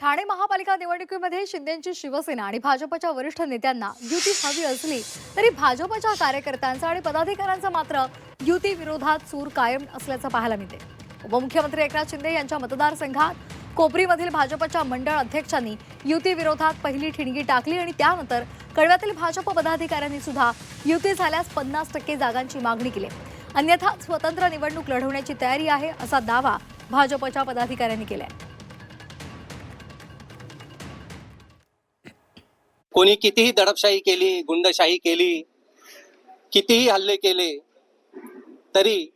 ठाणे महापालिका निवडणुकीमध्ये शिंदेंची शिवसेना आणि भाजपच्या वरिष्ठ नेत्यांना युती हवी असली तरी भाजपच्या कार्यकर्त्यांचा आणि पदाधिकाऱ्यांचा मात्र युती विरोधात सूर कायम असल्याचं पाहायला मिळते। उपमुख्यमंत्री एकनाथ शिंदे यांच्या मतदारसंघात कोपरीमधील भाजपच्या मंडळ अध्यक्षांनी युती विरोधात पहिली ठिणगी टाकली आणि त्यानंतर कळव्यातील भाजप पदाधिकाऱ्यांनी सुद्धा युती झाल्यास 50% जागांची मागणी केली। अन्यथा स्वतंत्र निवडणूक लढवण्याची तयारी आहे असा दावा भाजपच्या पदाधिकाऱ्यांनी केलाय। कोणी कितीही दडपशाही केली, गुंडशाही केली, कितीही हल्ले केले तरी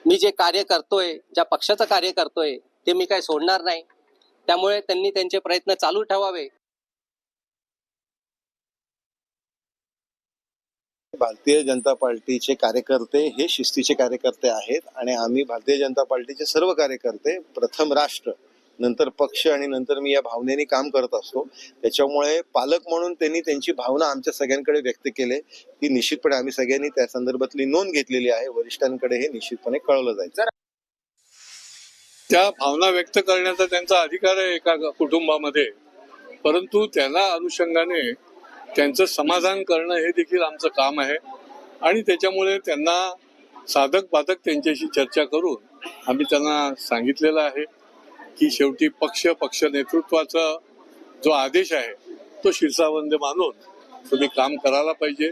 मी जे कार्य करतोय, ज्या पक्षाचं कार्य करतोय ते मी काय सोडणार नाही। त्यामुळे त्यांनी त्यांचे प्रयत्न चालू ठेवावे। भारतीय जनता पार्टीचे कार्यकर्ते हे शिस्तीचे कार्यकर्ते आहेत आणि आम्ही भारतीय जनता पार्टीचे सर्व कार्यकर्ते प्रथम राष्ट्र, नंतर पक्ष आणि नंतर मी या भावनेने काम करत असतो। त्याच्यामुळे पालक म्हणून त्यांनी त्यांची भावना आमच्या सगळ्यांकडे व्यक्त केली की निश्चितपणे आम्ही सगळ्यांनी त्या संदर्भातली नोंद घेतलेली आहे। वरिष्ठांकडे हे निश्चितपणे कळवलं जाईल। त्या भावना व्यक्त करण्याचा त्यांचा अधिकार आहे एका कुटुंबामध्ये, परंतु त्याला अनुषंगाने त्यांचं समाधान करणं हे देखील आमचं काम आहे आणि त्याच्यामुळे त्यांना साधक बाधक त्यांच्याशी चर्चा करून आम्ही त्यांना सांगितलेलं आहे की शेवटी पक्ष नेतृत्वाचा जो आदेश आहे तो शिरसावंद मानून तुम्ही काम करायला पाहिजे।